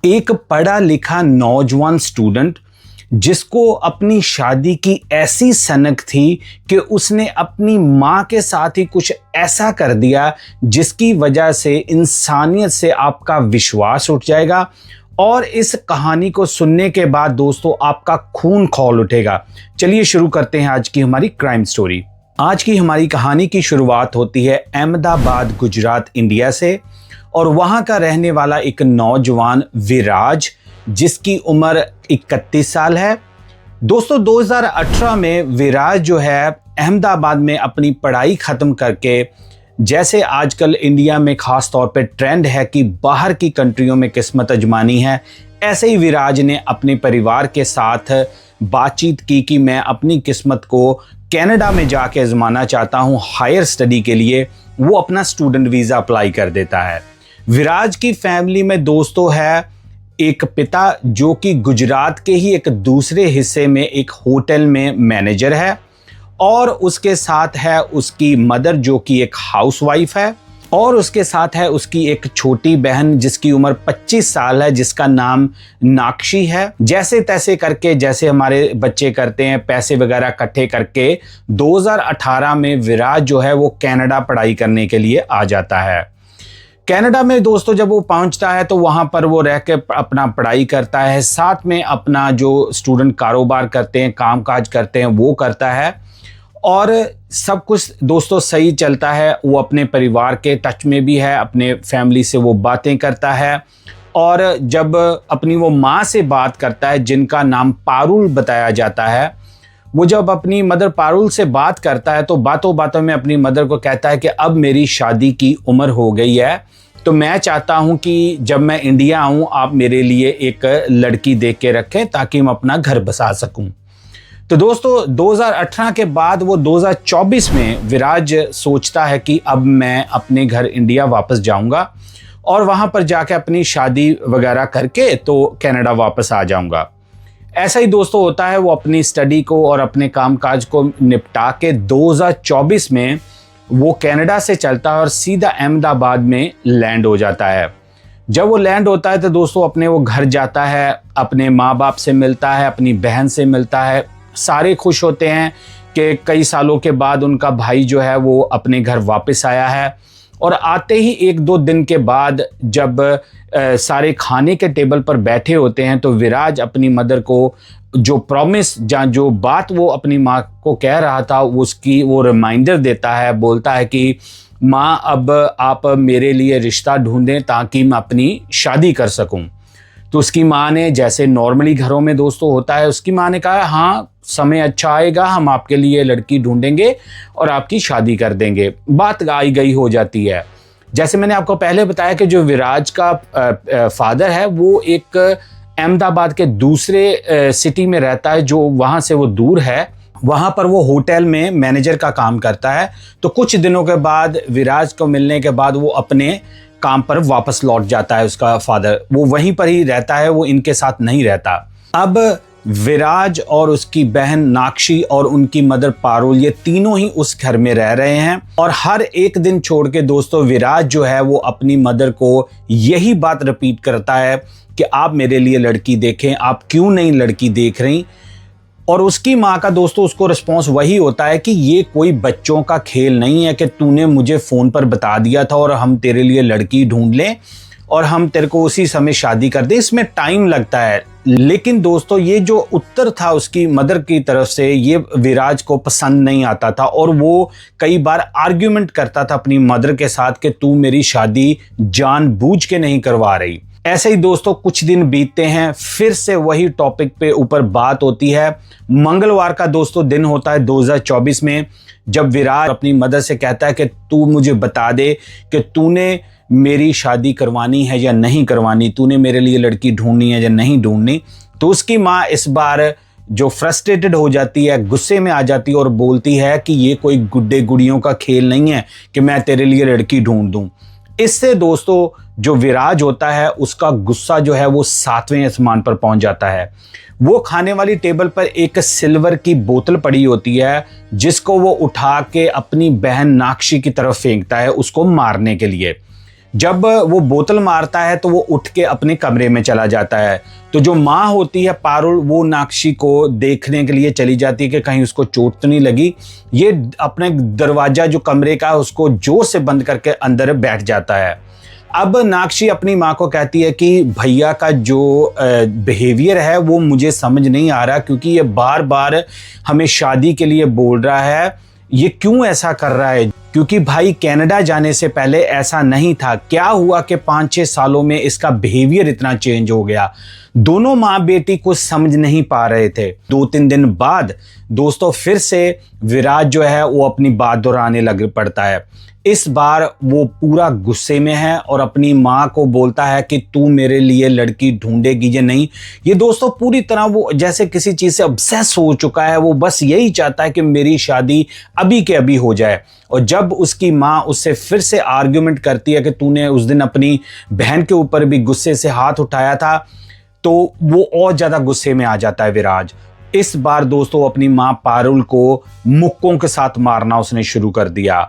एक पढ़ा लिखा नौजवान स्टूडेंट जिसको अपनी शादी की ऐसी सनक थी कि उसने अपनी मां के साथ ही कुछ ऐसा कर दिया जिसकी वजह से इंसानियत से आपका विश्वास उठ जाएगा और इस कहानी को सुनने के बाद दोस्तों आपका खून खौल उठेगा। चलिए शुरू करते हैं आज की हमारी क्राइम स्टोरी। आज की हमारी कहानी की शुरुआत होती है अहमदाबाद गुजरात इंडिया से और वहां का रहने वाला एक नौजवान विराज जिसकी उम्र 31 साल है। दोस्तों 2018 में विराज जो है अहमदाबाद में अपनी पढ़ाई खत्म करके, जैसे आजकल इंडिया में खास तौर पे ट्रेंड है कि बाहर की कंट्रियों में किस्मत आजमानी है, ऐसे ही विराज ने अपने परिवार के साथ बातचीत की कि मैं अपनी किस्मत को कनाडा में जाके आजमाना चाहता हूं हायर स्टडी के लिए। वो अपना स्टूडेंट वीज़ा अप्लाई कर देता है। विराज की फैमिली में दोस्तों है एक पिता जो कि गुजरात के ही एक दूसरे हिस्से में एक होटल में मैनेजर है और उसके साथ है उसकी मदर जो कि एक हाउसवाइफ है और उसके साथ है उसकी एक छोटी बहन जिसकी उम्र 25 साल है जिसका नाम नाक्षी है। जैसे तैसे करके, जैसे हमारे बच्चे करते हैं, पैसे वगैरह इकट्ठे करके 2018 में विराज जो है वो कनाडा पढ़ाई करने के लिए आ जाता है। कनाडा में दोस्तों जब वो पहुंचता है तो वहां पर वो रह के अपना पढ़ाई करता है, साथ में अपना जो स्टूडेंट कारोबार करते हैं, कामकाज करते हैं वो करता है और सब कुछ दोस्तों सही चलता है। वो अपने परिवार के टच में भी है, अपने फैमिली से वो बातें करता है और जब अपनी वो माँ से बात करता है जिनका नाम पारुल बताया जाता है, वो जब अपनी मदर पारुल से बात करता है तो बातों बातों में अपनी मदर को कहता है कि अब मेरी शादी की उम्र हो गई है, तो मैं चाहता हूं कि जब मैं इंडिया आऊं आप मेरे लिए एक लड़की देख के रखें ताकि मैं अपना घर बसा सकूं। तो दोस्तों 2018 के बाद वो 2024 में विराज सोचता है कि अब मैं अपने घर इंडिया वापस जाऊंगा और वहां पर जाके अपनी शादी वगैरह करके तो कनाडा वापस आ जाऊंगा। ऐसा ही दोस्तों होता है, वो अपनी स्टडी को और अपने कामकाज को निपटा के 2024 में वो कनाडा से चलता है और सीधा अहमदाबाद में लैंड हो जाता है। जब वो लैंड होता है तो दोस्तों अपने वो घर जाता है, अपने माँ बाप से मिलता है, अपनी बहन से मिलता है। सारे खुश होते हैं कि कई सालों के बाद उनका भाई जो है वो अपने घर वापस आया है और आते ही 1-2 दिन के बाद जब सारे खाने के टेबल पर बैठे होते हैं तो विराज अपनी मदर को जो प्रॉमिस जो बात वो अपनी माँ को कह रहा था उसकी वो रिमाइंडर देता है। बोलता है कि माँ अब आप मेरे लिए रिश्ता ढूंढें ताकि मैं अपनी शादी कर सकूं। तो उसकी माँ ने, जैसे नॉर्मली घरों में दोस्तों होता है, उसकी माँ ने कहा हाँ समय अच्छा आएगा, हम आपके लिए लड़की ढूंढेंगे और आपकी शादी कर देंगे। बात आई गई हो जाती है। जैसे मैंने आपको पहले बताया कि जो विराज का फादर है वो एक अहमदाबाद के दूसरे सिटी में रहता है, जो वहाँ से वो दूर है। वहाँ पर वो होटल में मैनेजर का काम करता है। तो कुछ दिनों के बाद विराज को मिलने के बाद वो अपने काम पर वापस लौट जाता है। उसका फादर वो वहीं पर ही रहता है, वो इनके साथ नहीं रहता। अब विराज और उसकी बहन नाक्षी और उनकी मदर पारुल ये तीनों ही उस घर में रह रहे हैं और हर एक दिन छोड़ के दोस्तों विराज जो है वो अपनी मदर को यही बात रिपीट करता है कि आप मेरे लिए लड़की देखें, आप क्यों नहीं लड़की देख रही। और उसकी माँ का दोस्तों उसको रिस्पॉन्स वही होता है कि ये कोई बच्चों का खेल नहीं है कि तूने मुझे फ़ोन पर बता दिया था और हम तेरे लिए लड़की ढूंढ लें और हम तेरे को उसी समय शादी कर दें, इसमें टाइम लगता है। लेकिन दोस्तों ये जो उत्तर था उसकी मदर की तरफ से ये विराज को पसंद नहीं आता था और वो कई बार आर्ग्यूमेंट करता था अपनी मदर के साथ कि तू मेरी शादी जानबूझ के नहीं करवा रही। ऐसे ही दोस्तों कुछ दिन बीतते हैं, फिर से वही टॉपिक पे ऊपर बात होती है। मंगलवार का दोस्तों दिन होता है 2024 में, जब विराज अपनी मदर से कहता है कि तू मुझे बता दे कि तूने मेरी शादी करवानी है या नहीं करवानी, तूने मेरे लिए लड़की ढूंढनी है या नहीं ढूंढनी। तो उसकी माँ इस बार जो फ्रस्ट्रेटेड हो जाती है, गुस्से में आ जाती है और बोलती है कि ये कोई गुड्डे गुड़ियों का खेल नहीं है कि मैं तेरे लिए लड़की ढूंढ दूं। इससे दोस्तों जो विराज होता है उसका गुस्सा जो है वो 7वें आसमान पर पहुंच जाता है। वो खाने वाली टेबल पर एक सिल्वर की बोतल पड़ी होती है जिसको वो उठा के अपनी बहन नाक्षी की तरफ फेंकता है उसको मारने के लिए। जब वो बोतल मारता है तो वो उठ के अपने कमरे में चला जाता है। तो जो माँ होती है पारुल, वो नाक्षी को देखने के लिए चली जाती है कि कहीं उसको चोट तो नहीं लगी। ये अपने दरवाजा जो कमरे का है उसको जोर से बंद करके अंदर बैठ जाता है। अब नाक्षी अपनी माँ को कहती है कि भैया का जो बिहेवियर है वो मुझे समझ नहीं आ रहा, क्योंकि ये बार बार हमें शादी के लिए बोल रहा है, ये क्यों ऐसा कर रहा है? क्योंकि भाई कनाडा जाने से पहले ऐसा नहीं था। क्या हुआ कि 5-6 सालों में इसका बिहेवियर इतना चेंज हो गया? दोनों माँ बेटी कुछ समझ नहीं पा रहे थे। 2-3 दिन बाद दोस्तों फिर से विराज जो है वो अपनी बात दोहराने लग पड़ता है। इस बार वो पूरा गुस्से में है और अपनी माँ को बोलता है कि तू मेरे लिए लड़की ढूंढेगी या नहीं। ये दोस्तों पूरी तरह वो जैसे किसी चीज़ से ऑब्सेस हो चुका है। वो बस यही चाहता है कि मेरी शादी अभी के अभी हो जाए। और जब उसकी माँ उससे फिर से आर्ग्यूमेंट करती है कि तूने उस दिन अपनी बहन के ऊपर भी गुस्से से हाथ उठाया था, तो वो और ज़्यादा गुस्से में आ जाता है विराज। इस बार दोस्तों अपनी माँ पारुल को मुक्कों के साथ मारना उसने शुरू कर दिया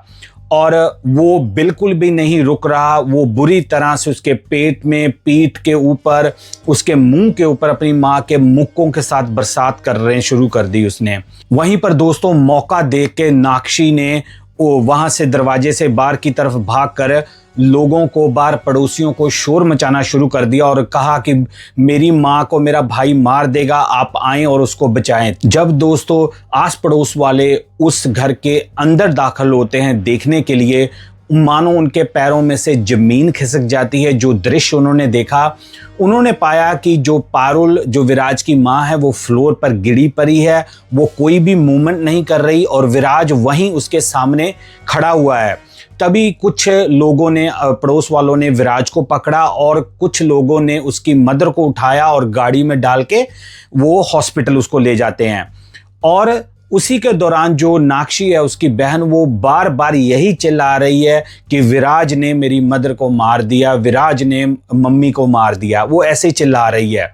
और वो बिल्कुल भी नहीं रुक रहा। वो बुरी तरह से उसके पेट में, पीठ के ऊपर, उसके मुंह के ऊपर अपनी माँ के मुक्कों के साथ बरसात कर रहे शुरू कर दी उसने। वहीं पर दोस्तों मौका देख के नाक्षी ने वहां से दरवाजे से बाहर की तरफ भागकर लोगों को, बाहर पड़ोसियों को शोर मचाना शुरू कर दिया और कहा कि मेरी माँ को मेरा भाई मार देगा, आप आएं और उसको बचाएं। जब दोस्तों आस पड़ोस वाले उस घर के अंदर दाखिल होते हैं देखने के लिए, मानो उनके पैरों में से जमीन खिसक जाती है। जो दृश्य उन्होंने देखा, उन्होंने पाया कि जो पारुल, जो विराज की माँ है, वो फ्लोर पर गिरी पड़ी है। वो कोई भी मूवमेंट नहीं कर रही और विराज वहीं उसके सामने खड़ा हुआ है। तभी कुछ लोगों ने, पड़ोस वालों ने विराज को पकड़ा और कुछ लोगों ने उसकी मदर को उठाया और गाड़ी में डाल के वो हॉस्पिटल उसको ले जाते हैं। और उसी के दौरान जो नाक्षी है, उसकी बहन, वो बार बार यही चिल्ला रही है कि विराज ने मेरी मदर को मार दिया, विराज ने मम्मी को मार दिया। वो ऐसे चिल्ला रही है।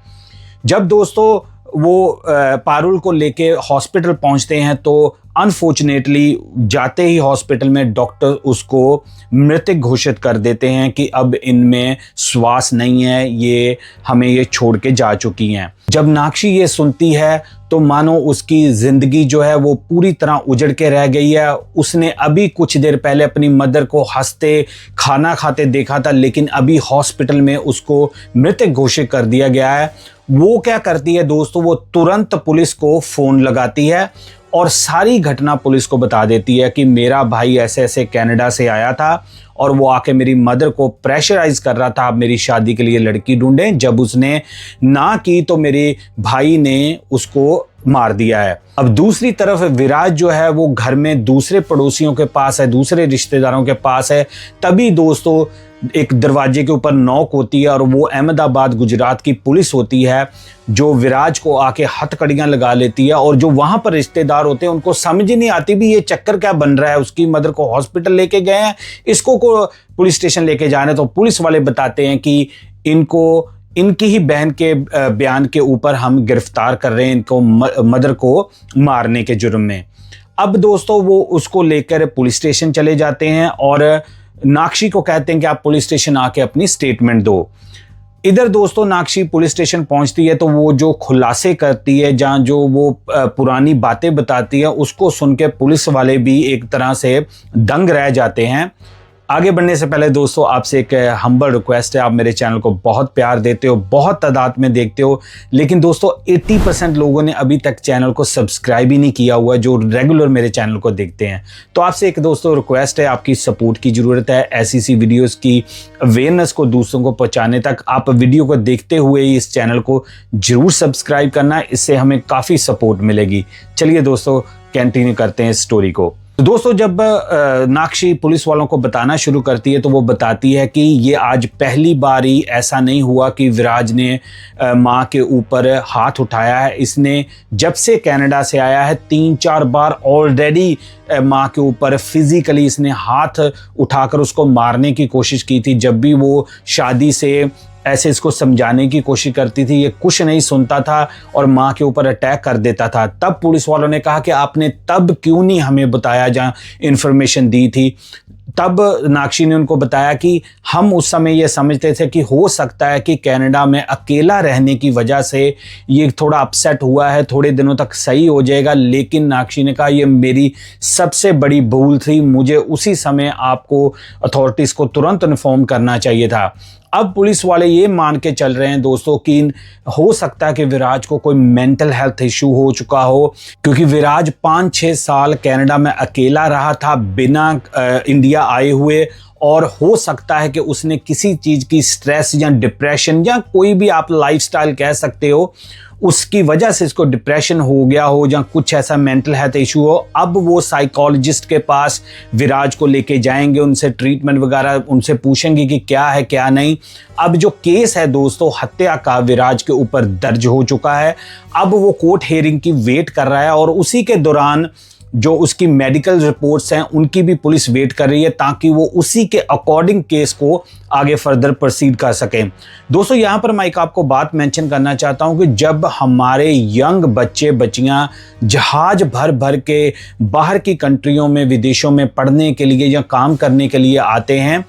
जब दोस्तों वो पारुल को लेके हॉस्पिटल पहुंचते हैं तो अनफॉर्चुनेटली जाते ही हॉस्पिटल में डॉक्टर उसको मृतक घोषित कर देते हैं कि अब इनमें श्वास नहीं है, ये हमें ये छोड़ के जा चुकी हैं। जब नाक्षी ये सुनती है तो मानो उसकी जिंदगी जो है वो पूरी तरह उजड़ के रह गई है। उसने अभी कुछ देर पहले अपनी मदर को हंसते, खाना खाते देखा था, लेकिन अभी हॉस्पिटल में उसको मृतक घोषित कर दिया गया है। वो क्या करती है दोस्तों, वो तुरंत पुलिस को फोन लगाती है और सारी घटना पुलिस को बता देती है कि मेरा भाई ऐसे ऐसे कनाडा से आया था और वो आके मेरी मदर को प्रेशराइज कर रहा था, आप मेरी शादी के लिए लड़की ढूंढें। जब उसने ना की तो मेरे भाई ने उसको मार दिया है। अब दूसरी तरफ विराज जो है वो घर में दूसरे पड़ोसियों के पास है, दूसरे रिश्तेदारों के पास है। तभी दोस्तों एक दरवाजे के ऊपर नॉक होती है और वो अहमदाबाद गुजरात की पुलिस होती है, जो विराज को आके हथकड़ियां लगा लेती है। और जो वहां पर रिश्तेदार होते हैं उनको समझ ही नहीं आती भी ये चक्कर क्या बन रहा है। उसकी मदर को हॉस्पिटल लेके गए हैं, इसको को पुलिस स्टेशन लेके जा रहे हैं। तो पुलिस वाले बताते हैं कि इनको, इनकी ही बहन के बयान के ऊपर हम गिरफ्तार कर रहे हैं इनको, मदर को मारने के जुर्म में। अब दोस्तों वो उसको लेकर पुलिस स्टेशन चले जाते हैं और नाक्षी को कहते हैं कि आप पुलिस स्टेशन आके अपनी स्टेटमेंट दो। इधर दोस्तों नाक्षी पुलिस स्टेशन पहुंचती है तो वो जो खुलासे करती है, जहाँ जो वो पुरानी बातें बताती है, उसको सुन के पुलिस वाले भी एक तरह से दंग रह जाते हैं। आगे बढ़ने से पहले दोस्तों आपसे एक हम्बल रिक्वेस्ट है, आप मेरे चैनल को बहुत प्यार देते हो, बहुत तादाद में देखते हो, लेकिन दोस्तों 80% लोगों ने अभी तक चैनल को सब्सक्राइब ही नहीं किया हुआ जो रेगुलर मेरे चैनल को देखते हैं। तो आपसे एक दोस्तों रिक्वेस्ट है, आपकी सपोर्ट की ज़रूरत है। ऐसी वीडियोज़ की अवेयरनेस को दूसरों को पहुँचाने तक आप वीडियो को देखते हुए ही इस चैनल को ज़रूर सब्सक्राइब करना, इससे हमें काफ़ी सपोर्ट मिलेगी। चलिए दोस्तों कंटिन्यू करते हैं इस स्टोरी को। तो दोस्तों जब नाक्षी पुलिस वालों को बताना शुरू करती है तो वो बताती है कि ये आज पहली बार ही ऐसा नहीं हुआ कि विराज ने माँ के ऊपर हाथ उठाया है। इसने जब से कनाडा से आया है 3-4 बार ऑलरेडी माँ के ऊपर फिजिकली इसने हाथ उठाकर उसको मारने की कोशिश की थी। जब भी वो शादी से ऐसे इसको समझाने की कोशिश करती थी, ये कुछ नहीं सुनता था और माँ के ऊपर अटैक कर देता था। तब पुलिस वालों ने कहा कि आपने तब क्यों नहीं हमें बताया, जहाँ इन्फॉर्मेशन दी थी। तब नाक्षी ने उनको बताया कि हम उस समय ये समझते थे कि हो सकता है कि कनाडा में अकेला रहने की वजह से ये थोड़ा अपसेट हुआ है, थोड़े दिनों तक सही हो जाएगा। लेकिन नाक्षी ने कहा ये मेरी सबसे बड़ी भूल थी, मुझे उसी समय आपको अथॉरिटीज़ को तुरंत इन्फॉर्म करना चाहिए था। अब पुलिस वाले ये मान के चल रहे हैं दोस्तों कि हो सकता है कि विराज को कोई मेंटल हेल्थ इशू हो चुका हो, क्योंकि विराज 5-6 साल कनाडा में अकेला रहा था बिना इंडिया आए हुए, और हो सकता है कि उसने किसी चीज़ की स्ट्रेस या डिप्रेशन या कोई भी आप लाइफस्टाइल कह सकते हो, उसकी वजह से इसको डिप्रेशन हो गया हो या कुछ ऐसा मेंटल हेल्थ इशू हो। अब वो साइकोलॉजिस्ट के पास विराज को लेके जाएंगे, उनसे ट्रीटमेंट वगैरह उनसे पूछेंगे कि क्या है क्या नहीं। अब जो केस है दोस्तों हत्या का विराज के ऊपर दर्ज हो चुका है। अब वो कोर्ट हियरिंग की वेट कर रहा है और उसी के दौरान जो उसकी मेडिकल रिपोर्ट्स हैं उनकी भी पुलिस वेट कर रही है, ताकि वो उसी के अकॉर्डिंग केस को आगे फर्दर प्रोसीड कर सकें। दोस्तों यहाँ पर मैं एक आपको बात मेंशन करना चाहता हूँ कि जब हमारे यंग बच्चे बच्चियाँ जहाज भर भर के बाहर की कंट्रियों में विदेशों में पढ़ने के लिए या काम करने के लिए आते हैं,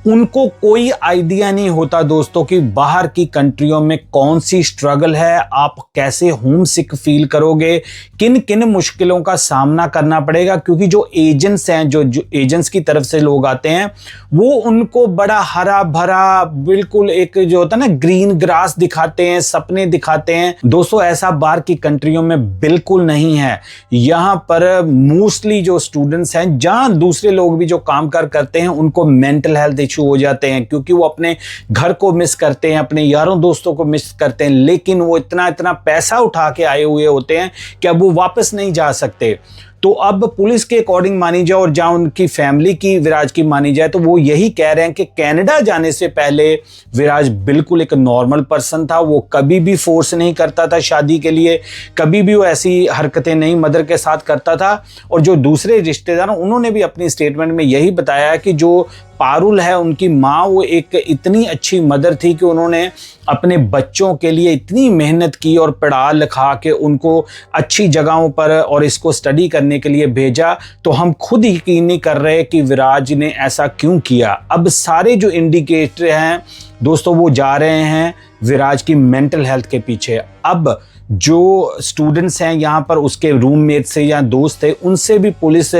उनको कोई आइडिया नहीं होता दोस्तों कि बाहर की कंट्रियों में कौन सी स्ट्रगल है, आप कैसे होम सिक फील करोगे, किन किन मुश्किलों का सामना करना पड़ेगा। क्योंकि जो एजेंट्स हैं, जो एजेंट्स की तरफ से लोग आते हैं, वो उनको बड़ा हरा भरा बिल्कुल एक जो होता है ना ग्रीन ग्रास दिखाते हैं, सपने दिखाते हैं। दोस्तों ऐसा बाहर की कंट्रियों में बिल्कुल नहीं है। यहाँ पर मोस्टली जो स्टूडेंट्स हैं, जहाँ दूसरे लोग भी जो काम करते हैं, उनको मेंटल हेल्थ इशू हो जाते हैं, क्योंकि वो अपने घर को मिस करते हैं, अपने यारों दोस्तों को मिस करते हैं, लेकिन वो इतना पैसा उठा के आए हुए होते हैं कि अब वो वापस नहीं जा सकते। तो अब पुलिस के अकॉर्डिंग मानी जाए और जहां उनकी फैमिली की विराज की मानी जाए, तो वो यही कह रहे हैं कि कनाडा जाने से पहले विराज बिल्कुल एक नॉर्मल पर्सन था। वो कभी भी फोर्स नहीं करता था शादी के लिए, कभी भी वो ऐसी हरकतें नहीं मदर के साथ करता था। और जो दूसरे रिश्तेदार उन्होंने भी अपनी स्टेटमेंट में यही बताया कि जो पारुल है उनकी माँ, वो एक इतनी अच्छी मदर थी कि उन्होंने अपने बच्चों के लिए इतनी मेहनत की और पढ़ा लिखा के उनको अच्छी जगहों पर और इसको स्टडी करने के लिए भेजा। तो हम खुद यकीन नहीं कर रहे कि विराज ने ऐसा क्यों किया। अब सारे जो इंडिकेटर हैं दोस्तों वो जा रहे हैं विराज की मेंटल हेल्थ के पीछे। अब जो स्टूडेंट्स हैं यहाँ पर, उसके रूममेट से या दोस्त थे, उनसे भी पुलिस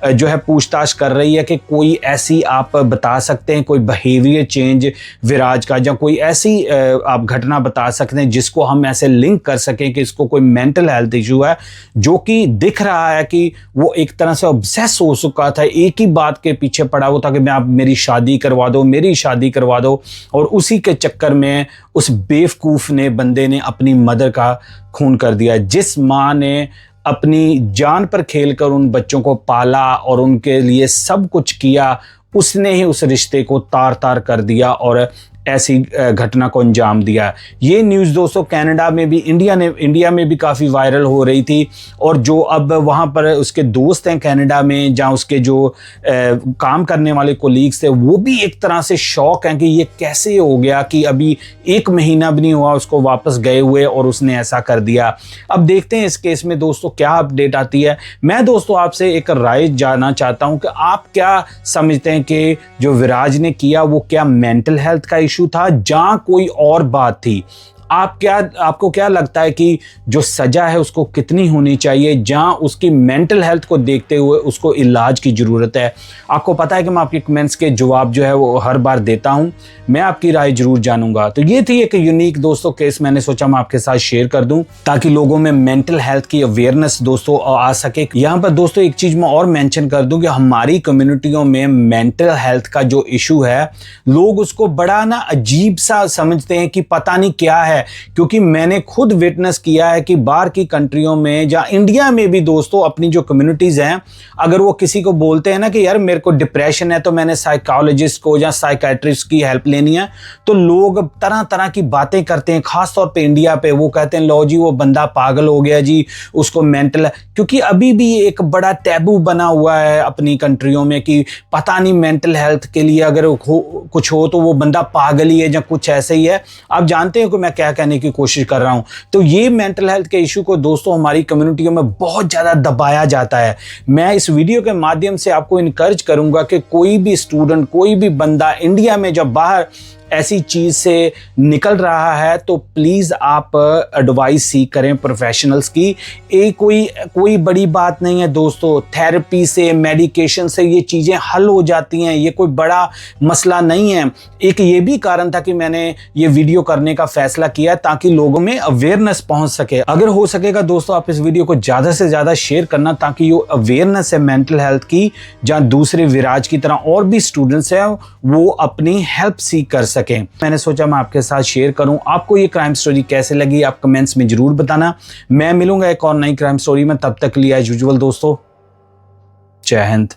जो है पूछताछ कर रही है कि कोई ऐसी आप बता सकते हैं कोई बिहेवियर चेंज विराज का, या कोई ऐसी आप घटना बता सकते हैं जिसको हम ऐसे लिंक कर सकें कि इसको कोई मेंटल हेल्थ इशू है, जो कि दिख रहा है कि वो एक तरह से ऑब्सेस हो चुका था, एक ही बात के पीछे पड़ा हुआ था कि मैं आप मेरी शादी करवा दो, मेरी शादी करवा दो। और उसी के चक्कर में उस बेवकूफ़ ने बंदे ने अपनी मदर का खून कर दिया। जिस माँ ने अपनी जान पर खेलकर उन बच्चों को पाला और उनके लिए सब कुछ किया, उसने ही उस रिश्ते को तार तार कर दिया और ऐसी घटना को अंजाम दिया। ये न्यूज़ दोस्तों कनाडा में भी, इंडिया में भी काफ़ी वायरल हो रही थी। और जो अब वहाँ पर उसके दोस्त हैं कनाडा में, जहाँ उसके जो काम करने वाले कोलीग्स थे, वो भी एक तरह से शॉक हैं कि ये कैसे हो गया कि अभी 1 महीना भी नहीं हुआ उसको वापस गए हुए और उसने ऐसा कर दिया। अब देखते हैं इस केस में दोस्तों क्या अपडेट आती है। मैं दोस्तों आपसे एक राय जानना चाहता हूँ कि आप क्या समझते हैं कि जो विराज ने किया वो क्या मेंटल हेल्थ का इशू था, जहां कोई और बात थी? आपको क्या लगता है कि जो सजा है उसको कितनी होनी चाहिए, जहां उसकी मेंटल हेल्थ को देखते हुए उसको इलाज की जरूरत है? आपको पता है कि मैं आपके कमेंट्स के जवाब जो है वो हर बार देता हूं, मैं आपकी राय जरूर जानूंगा। तो ये थी एक यूनिक दोस्तों केस, मैंने सोचा मैं आपके साथ शेयर कर दूं ताकि लोगों में मेंटल हेल्थ की अवेयरनेस दोस्तों आ सके। यहाँ पर दोस्तों एक चीज मैं और मेंशन कर दूं कि हमारी कम्युनिटियों में मेंटल हेल्थ का जो इशू है, लोग उसको बड़ा ना अजीब सा समझते हैं कि पता नहीं क्या है। क्योंकि मैंने खुद विटनेस किया है कि बाहर की कंट्रियों में या इंडिया में भी दोस्तों अपनी जो कम्युनिटीज हैं, अगर वो किसी को बोलते हैं ना कि यार मेरे को डिप्रेशन है तो मैंने साइकोलॉजिस्ट को या साइकाइट्रिस्ट की हेल्प लेनी है, तो लोग तरह तरह की बातें करते हैं। खासतौर पे इंडिया पे वो कहते हैं लो जी वो बंदा पागल हो गया जी, उसको मेंटल, क्योंकि अभी भी एक बड़ा टैबू बना हुआ है अपनी कंट्रियों में कि पता नहीं मेंटल हेल्थ के लिए अगर कुछ हो तो वो बंदा पागल ही है या कुछ ऐसे ही है। आप जानते हो कि मैं क्या कहने की कोशिश कर रहा हूं। तो ये मेंटल हेल्थ के इशू को दोस्तों हमारी कम्युनिटियों में बहुत ज़्यादा दबाया जाता है। मैं इस वीडियो के माध्यम से आपको इनकरेज करूंगा कि कोई भी स्टूडेंट, कोई भी बंदा इंडिया में जब बाहर ऐसी चीज से निकल रहा है तो प्लीज आप एडवाइस सीख करें प्रोफेशनल्स की। ये कोई बड़ी बात नहीं है दोस्तों, थेरेपी से, मेडिकेशन से ये चीजें हल हो जाती हैं, ये कोई बड़ा मसला नहीं है। एक ये भी कारण था कि मैंने ये वीडियो करने का फैसला किया ताकि लोगों में अवेयरनेस पहुंच सके। अगर हो सकेगा दोस्तों आप इस वीडियो को ज्यादा से ज्यादा शेयर करना ताकि ये अवेयरनेस है मेंटल हेल्थ की, जहां दूसरे विराज की तरह और भी स्टूडेंट्स हैं वो अपनी हेल्प सीख कर सके। मैंने सोचा मैं आपके साथ शेयर करूं। आपको ये क्राइम स्टोरी कैसे लगी आप कमेंट्स में जरूर बताना। मैं मिलूंगा एक और नई क्राइम स्टोरी में, तब तक के लिए एज यूजुअल दोस्तों जय हिंद।